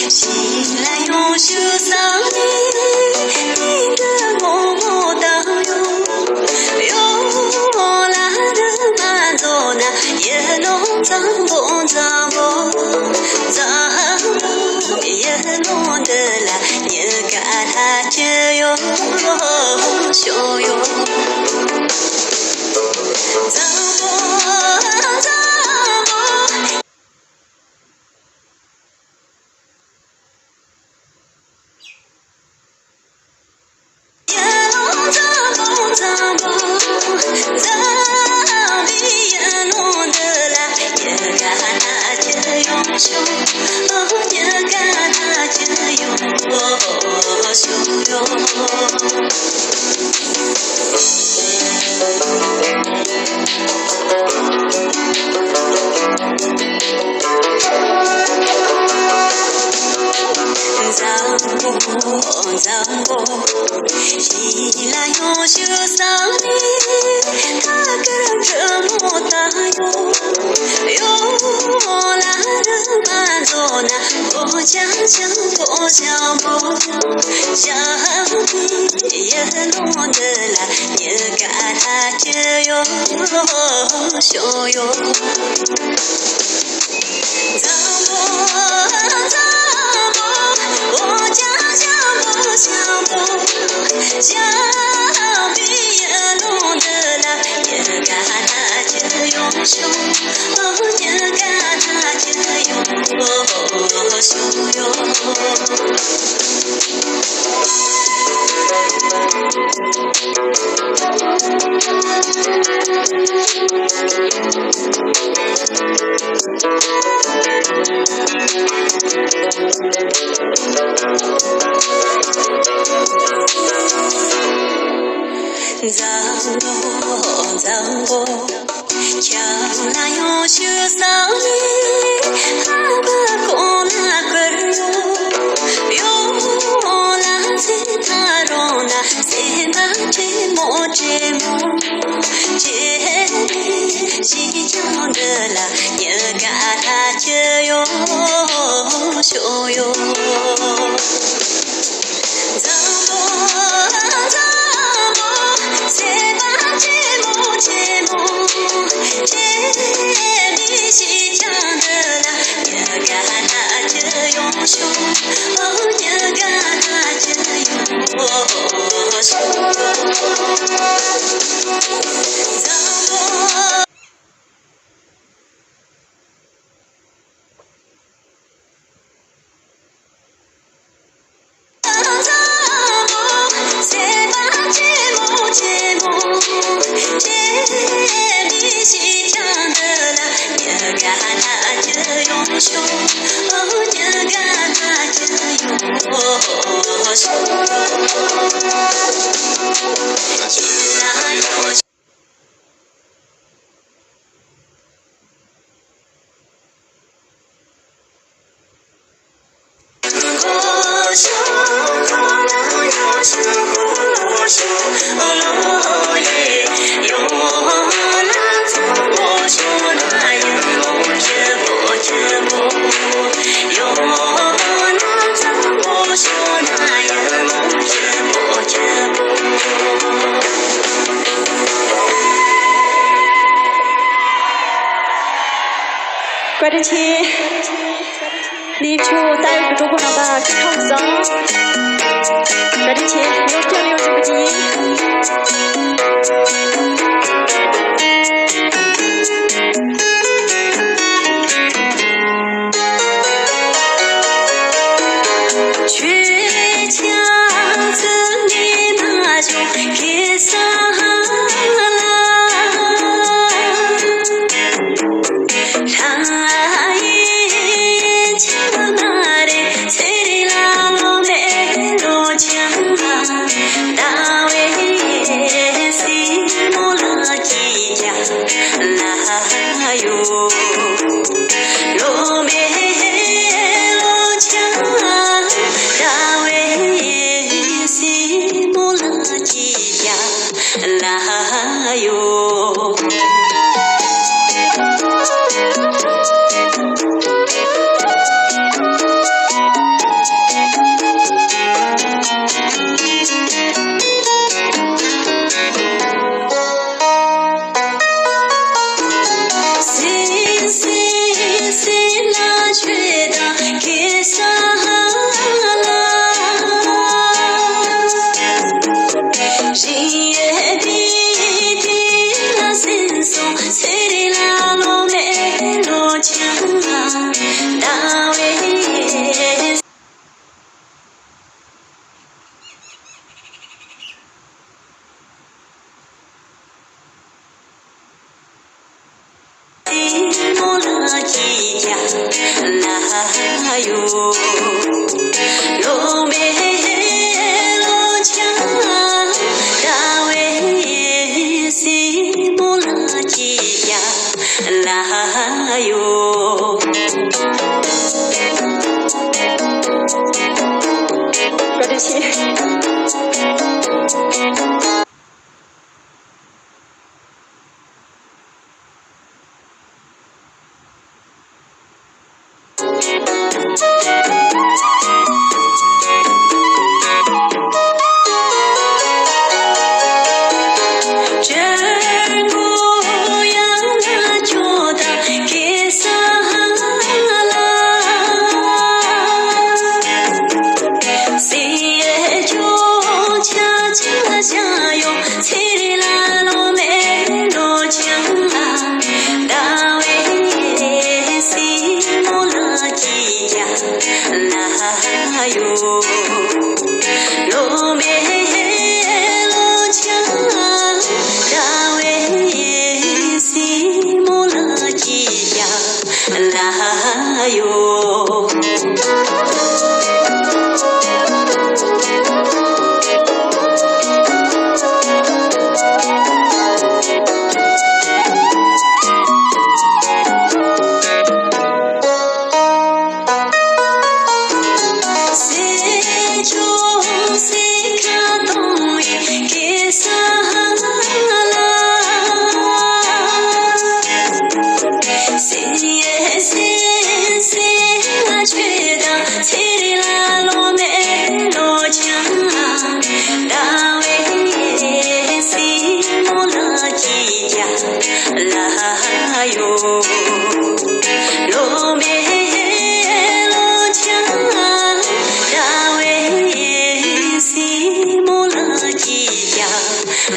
醒来又受伤的，你的我当有来的满足那也能怎么也能得来，你看他就有修有。依然有受伤的，他跟着我打有来的满足那不讲不想你也弄得来，你看他就有修有。我想必也弄得来，也看他就用手，也看他就用手哟。藏过，强那有受伤的，他把苦那个有那是他容那是那这西江的啦，你看他就有修有。西江的啦，你看他就用手，你看他就用手。西江的啦，你看他就用手，你看他就用手。乖着亲，你就带不住不能把唱声，乖着亲，有这里有这个记忆。kia la yo lo me lo cha da we si mo la kia la yo 그렇지.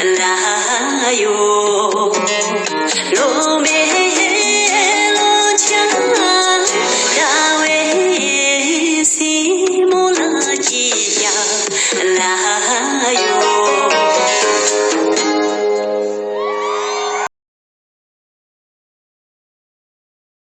La yo